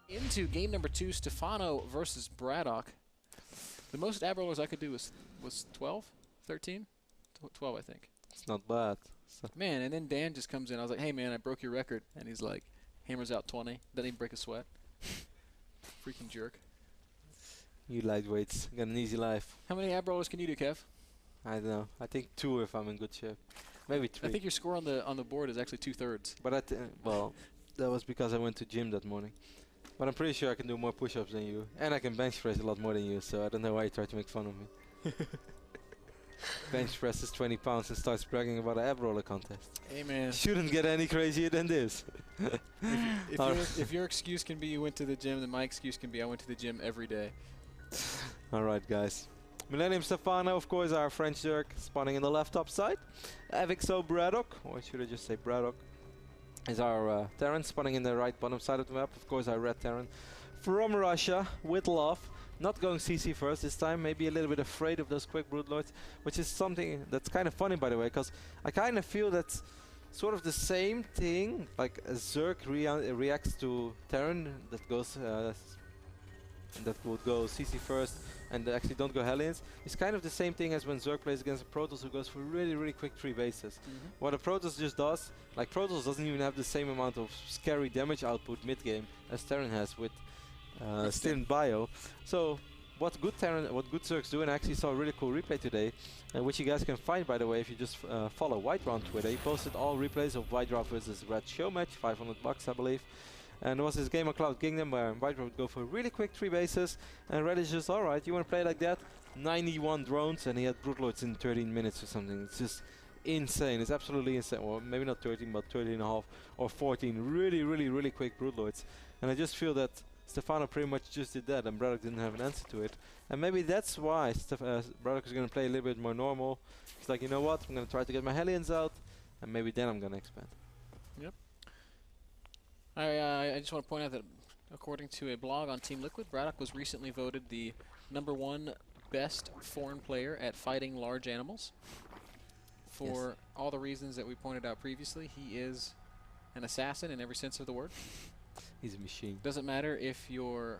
Into game number 2, Stephano versus Braddock. The most ab rollers I could do was 12, 13, 12 I think. It's not bad. So Man, and then Dan just comes in. I was like, hey man, I broke your record. And he's like, hammers out 20. Doesn't even break a sweat. Freaking jerk. you lightweights got an easy life. How many ab rollers can you do, Kev? I don't know. I think 2 if I'm in good shape. Maybe 3. I think your score on the board is actually 2/3. But well, that was because I went to gym that morning. But I'm pretty sure I can do more push-ups than you, and I can bench press a lot more than you. So I don't know why you try to make fun of me. Bench presses 20 pounds and starts bragging about an ab roller contest. Hey man. Shouldn't get any crazier than this. if your excuse can be you went to the gym, then my excuse can be I went to the gym every day. Alright guys. Millennium Stephano, of course, our French Zerg, spawning in the left top side. Avixo Braddock, or should I just say Braddock, is our Terran, spawning in the right bottom side of the map. Of course, our red Terran from Russia, with love. Not going CC first this time, maybe a little bit afraid of those quick Broodlords, which is something that's kind of funny, by the way, because I kind of feel that's sort of the same thing, like a Zerg reacts to Terran that goes that would go CC first and actually don't go Hellions. It's kind of the same thing as when Zerg plays against a Protoss who goes for really quick 3 bases. What a Protoss just does, like Protoss doesn't even have the same amount of scary damage output mid-game as Terran has with Stim Bio. So what good Zergs do, and I actually saw a really cool replay today, which you guys can find, by the way, if you just follow White on Twitter. He posted all replays of White versus Red show match, $500 I believe. And it was this game of Cloud Kingdom where White would go for really quick 3 bases, and Red is just, alright, you want to play like that? 91 drones, and he had Broodlords in 13 minutes or something. It's just insane. It's absolutely insane. Well, maybe not 13, but 13 and a half or 14 really quick Broodlords. And I just feel that Stephano pretty much just did that, and Braddock didn't have an answer to it. And maybe that's why Braddock is going to play a little bit more normal. He's like, you know what, I'm going to try to get my Hellions out, and maybe then I'm going to expand. Yep. I just want to point out that according to a blog on Team Liquid, Braddock was recently voted the #1 best foreign player at fighting large animals. For all the reasons that we pointed out previously, he is an assassin in every sense of the word. He's a machine. Doesn't matter if you're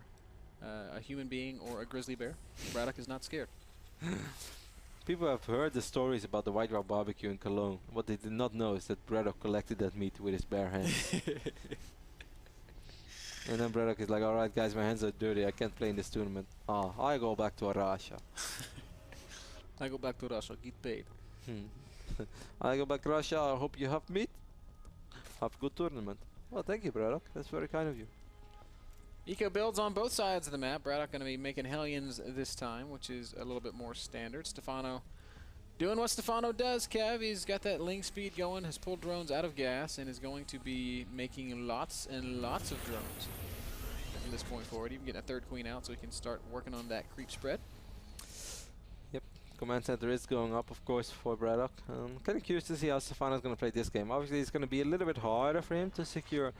a human being or a grizzly bear, Braddock is not scared. People have heard the stories about the White Rock barbecue in Cologne. What they did not know is that Braddock collected that meat with his bare hands. And then Braddock is like, alright guys, my hands are dirty, I can't play in this tournament. Ah, I go back to Russia. I go back to Russia, get paid. I go back to Russia, I hope you have meat. Have a good tournament. Well, thank you, Braddock. That's very kind of you. Eco builds on both sides of the map. Braddock going to be making Hellions this time, which is a little bit more standard. Stephano doing what Stephano does, Kev. He's got that link speed going, has pulled drones out of gas, and is going to be making lots and lots of drones from this point forward. Even getting a 3rd queen out so he can start working on that creep spread. Yep. Command center is going up, of course, for Braddock. Kind of curious to see how Stephano is going to play this game. Obviously, it's going to be a little bit harder for him to secure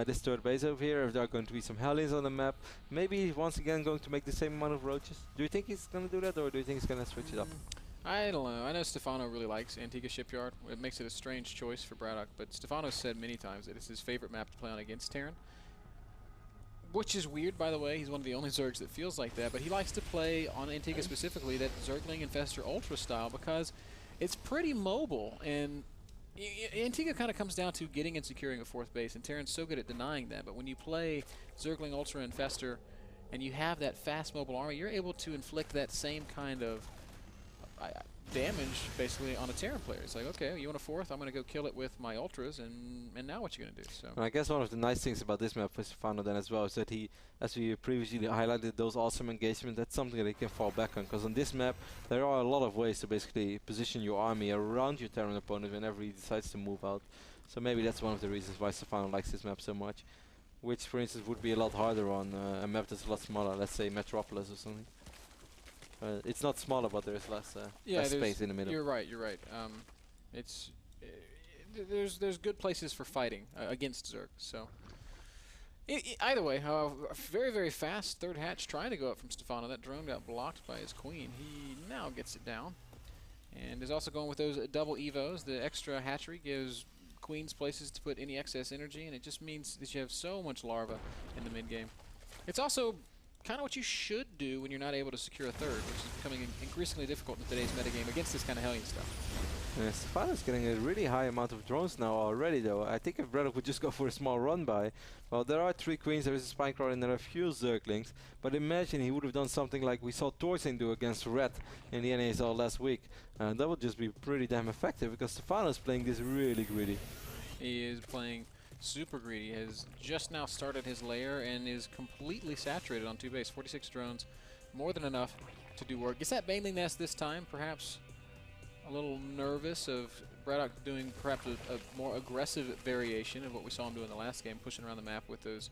this 3rd base over here. If there are going to be some Hellions on the map, maybe he's once again going to make the same amount of roaches. Do you think he's going to do that, or do you think he's going to switch it up? I don't know. I know Stephano really likes Antigua Shipyard. It makes it a strange choice for Braddock, but Stephano said many times that it's his favorite map to play on against Terran. Which is weird, by the way. He's one of the only Zergs that feels like that, but he likes to play on Antigua specifically that Zergling Infestor Ultra style because it's pretty mobile, and Antigua kind of comes down to getting and securing a 4th base, and Terran's so good at denying that, but when you play Zergling Ultra Infestor and you have that fast mobile army, you're able to inflict that same kind of damage basically on a Terran player. It's like, okay, you want a 4th? I'm going to go kill it with my Ultras, and now what you going to do? So and I guess one of the nice things about this map for Stephano then as well is that he, as we previously highlighted, those awesome engagements, that's something that he can fall back on, because on this map there are a lot of ways to basically position your army around your Terran opponent whenever he decides to move out. So maybe that's one of the reasons why Stephano likes this map so much, which for instance would be a lot harder on a map that's a lot smaller, let's say Metropolis or something. It's not smaller, but there's less, less space in the middle. You're right. There's good places for fighting against Zerg. So either way, very fast 3rd hatch trying to go up from Stephano. That drone got blocked by his queen. He now gets it down, and is also going with those double evos. The extra hatchery gives queens places to put any excess energy, and it just means that you have so much larva in the mid game. It's also kind of what you should do when you're not able to secure a third, which is becoming increasingly difficult in today's metagame against this kind of Hellion stuff. Yeah, Stephano's getting a really high amount of drones now already, though. I think if Braddock would just go for a small run by, well, there are 3 queens, there is a spine crawler, and there are a few zerglings. But imagine he would have done something like we saw Torsen do against Red in the NASL last week. That would just be pretty damn effective, because Stephano's playing this really greedy. He is playing super greedy. He has just now started his lair and is completely saturated on 2 base. 46 drones, more than enough to do work. Gets that Baneling Nest this time, perhaps a little nervous of Braddock doing perhaps a more aggressive variation of what we saw him do in the last game, pushing around the map with those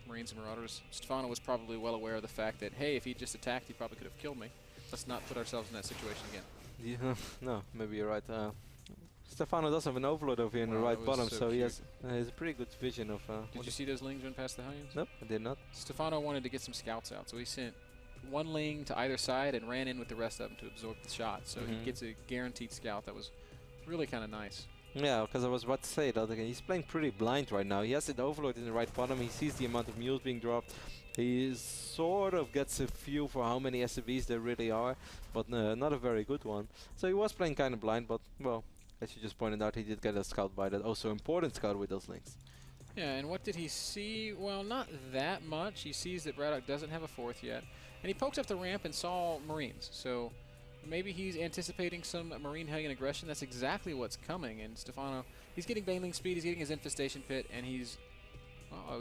Marines and Marauders. Stephano was probably well aware of the fact that, hey, if he just attacked, he probably could have killed me. Let's not put ourselves in that situation again. Yeah, no, maybe you're right. Stephano does have an overload over here in the right bottom, so he has a pretty good vision of... Did you see those lings run past the Hellions? Nope, I did not. Stephano wanted to get some scouts out, so he sent 1 ling to either side and ran in with the rest of them to absorb the shot. So he gets a guaranteed scout. That was really kind of nice. Yeah, because I was about to say that again. He's playing pretty blind right now. He has it overload in the right bottom. He sees the amount of mules being dropped. He sort of gets a feel for how many SCVs there really are, but not a very good one. So he was playing kind of blind, but, well, as you just pointed out, he did get a scout by that also important scout with those links. Yeah, and what did he see? Well, not that much. He sees that Braddock doesn't have a 4th yet. And he pokes up the ramp and saw Marines. So maybe he's anticipating some Marine Hellion aggression. That's exactly what's coming. And Stephano, he's getting Baneling speed, he's getting his Infestation Pit, and he's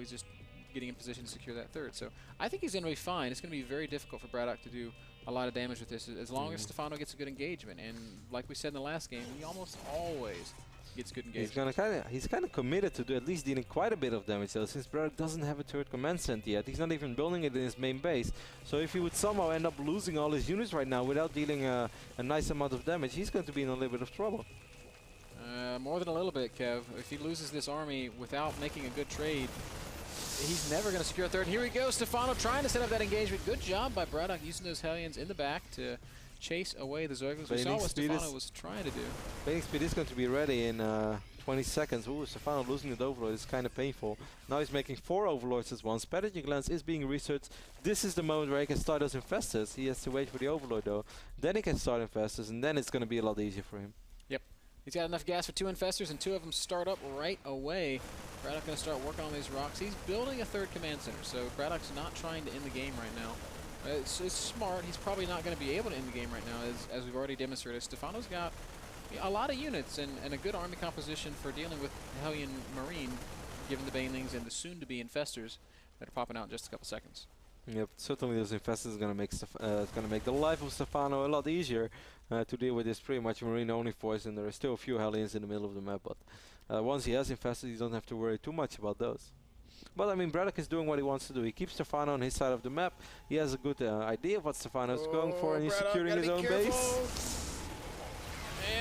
just getting in position to secure that 3rd. So I think he's going to be fine. It's going to be very difficult for Braddock to do a lot of damage with this as long as Stephano gets a good engagement. And like we said in the last game, he almost always gets good engagement. He's kind of committed to at least dealing quite a bit of damage though, since Braddock doesn't have a 3rd command center yet. He's not even building it in his main base. So if he would somehow end up losing all his units right now without dealing a nice amount of damage, he's going to be in a little bit of trouble. More than a little bit, Kev. If he loses this army without making a good trade, he's never going to secure a 3rd. Here we go, Stephano trying to set up that engagement. Good job by Braddock using those Hellions in the back to chase away the Zerglings. We saw what Stephano was trying to do. Baneling speed is going to be ready in 20 seconds. Ooh, Stephano losing the overload is kind of painful. Now he's making 4 overlords at once. Pathogen Glance is being researched. This is the moment where he can start those infestors. He has to wait for the overload though. Then he can start infestors, and then it's going to be a lot easier for him. Yep. He's got enough gas for 2 infestors, and 2 of them start up right away. Braddock going to start working on these rocks. He's building a 3rd command center, so Braddock's not trying to end the game right now. It's smart. He's probably not going to be able to end the game right now, as we've already demonstrated. Stephano's got a lot of units and a good army composition for dealing with Hellion Marine, given the Banelings and the soon-to-be infestors that are popping out in just a couple seconds. Yep, certainly those infestors going to make the life of Stephano a lot easier to deal with this pretty much Marine-only force, and there are still a few Hellions in the middle of the map, but once he has infestors, you don't have to worry too much about those. But I mean, Braddock is doing what he wants to do. He keeps Stephano on his side of the map. He has a good idea of what Stephano is going for, and he's securing his own base.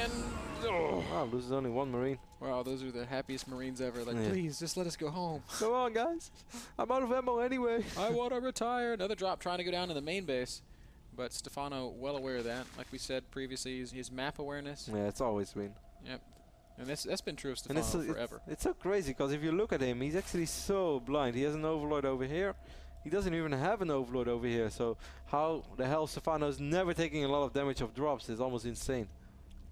And loses only 1 Marine. Wow, those are the happiest Marines ever. Like, please, just let us go home. Come on, guys. I'm out of ammo anyway. I want to retire. Another drop trying to go down to the main base. But Stephano, well aware of that. Like we said previously, his map awareness. Yeah, it's always been. Yep. And that's been true of Stephano forever. It's so crazy, because if you look at him, he's actually so blind. He has an overlord over here. He doesn't even have an overlord over here. So how the hell Stephano's never taking a lot of damage of drops is almost insane.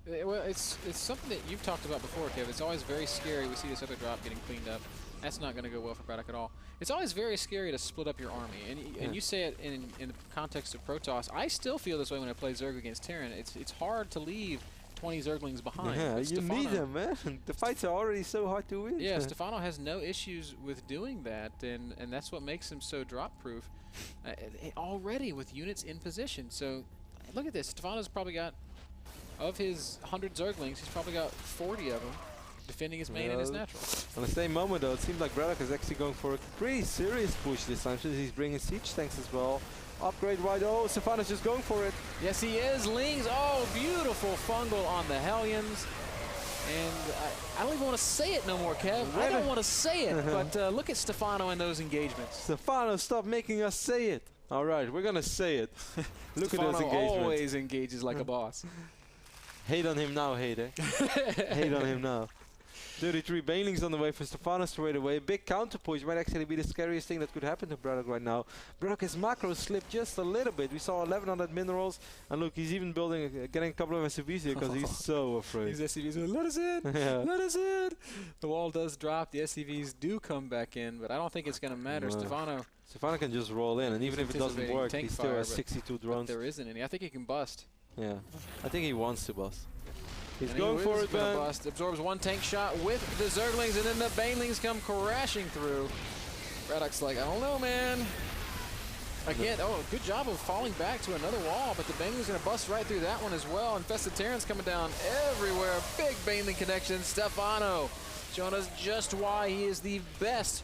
Well, it's something that you've talked about before, Kev. It's always very scary. We see this other drop getting cleaned up. That's not going to go well for Braddock at all. It's always very scary to split up your army. And you say it in the context of Protoss. I still feel this way when I play Zerg against Terran. It's hard to leave 20 Zerglings behind. Yeah, you need them, man. The fights are already so hard to win. Yeah, Stephano has no issues with doing that, and that's what makes him so drop-proof already with units in position. So look at this. Stephano's probably got, of his 100 Zerglings, he's probably got 40 of them defending his main and his natural. On the same moment, though, it seems like Braddock is actually going for a pretty serious push this time, since he's bringing siege tanks as well. Upgrade wide. Oh, Stephano's just going for it. Yes, he is. Lings. Oh, beautiful fungal on the Hellions. And I don't even want to say it no more, Kev. I don't want to say it, but look at Stephano in those engagements. Stephano, stop making us say it. All right, we're going to say it. Look at those engagements. Always engages like a boss. Hate on him now, hater. Hate on him now. 33 banelings on the way for Stephano straight away. Big counter push might actually be the scariest thing that could happen to Braddock right now. Braddock, his macro slipped just a little bit. We saw 1100 minerals, and look, he's even building, getting a couple of SCVs here because he's so afraid. These SCVs will let us in, let us in. The wall does drop, the SCVs do come back in, but I don't think it's going to matter. No. Stephano can just roll in, and even if it doesn't work, he still has 62 drones. There isn't any. I think he can bust. Yeah, I think he wants to bust. He's and going for it, man. Bust. Absorbs one tank shot with the Zerglings, and then the Banelings come crashing through. Braddock's like, I don't know, man. Again, oh, good job of falling back to another wall, but the Baneling's going to bust right through that one as well. Infested Terrans coming down everywhere. Big Baneling connection. Stephano showing us just why he is the best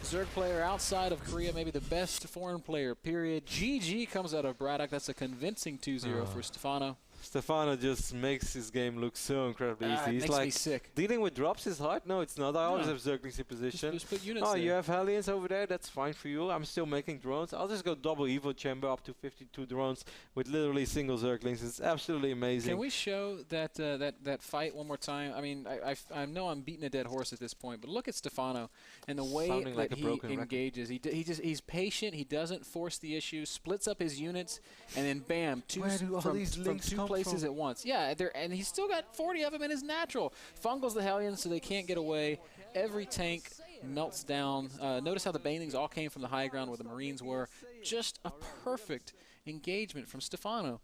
Zerg player outside of Korea, maybe the best foreign player, period. GG comes out of Braddock. That's a convincing 2-0 for Stephano. Stephano just makes his game look so incredibly easy. He's makes like, me sick. Dealing with drops is hard. No, it's not. I always have Zerglings in position. Just put units oh, there. you have Hellions over there? That's fine for you. I'm still making drones. I'll just go double Evo chamber up to 52 drones with literally single Zerglings. It's absolutely amazing. Can we show that that fight one more time? I mean, I know I'm beating a dead horse at this point, but look at Stephano and the way Sounding that like he engages. He's patient. He doesn't force the issue. Splits up his units, and then bam, from two places at once. Yeah, and he's still got 40 of them in his natural. Fungals the Hellions so they can't get away. Every tank melts down. Notice how the Banelings all came from the high ground where the Marines were. Just a perfect engagement from Stephano.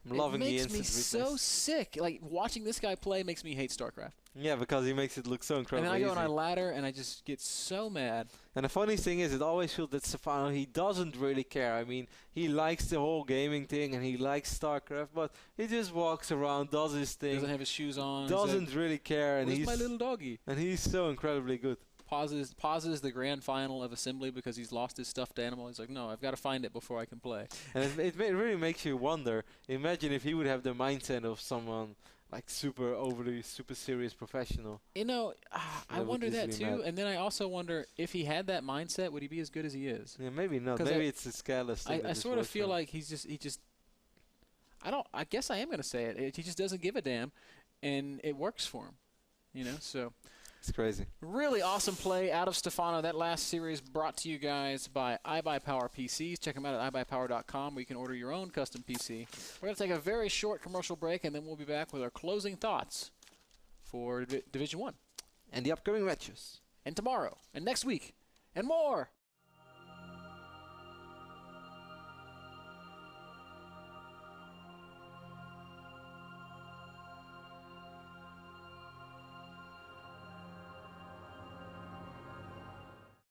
I'm loving the instant It makes me so sick. Like, watching this guy play makes me hate StarCraft. Yeah, because he makes it look so incredibly And then I go easy. and I ladder, and I just get so mad. And the funny thing is, it always feels that Stephano, he doesn't really care. I mean, he likes the whole gaming thing, and he likes StarCraft, but he just walks around, does his thing. Doesn't have his shoes on. Doesn't really care. And Where's he's my little doggy? And he's so incredibly good. Pauses the grand final of Assembly because he's lost his stuffed animal. He's like, no, I've got to find it before I can play. And it really makes you wonder. Imagine if he would have the mindset of someone like super serious professional. You know, I wonder that too. Mad. And then I also wonder if he had that mindset, would he be as good as he is? Yeah, maybe not. Maybe it's a careless thing. I sort of feel like he just. I guess I am going to say it. He just doesn't give a damn, and it works for him. You know, so. It's crazy. Really awesome play out of Stephano. That last series brought to you guys by iBuyPower PCs. Check them out at iBuyPower.com where you can order your own custom PC. We're going to take a very short commercial break, and then we'll be back with our closing thoughts for Division 1. And the upcoming matches. And tomorrow. And next week. And more.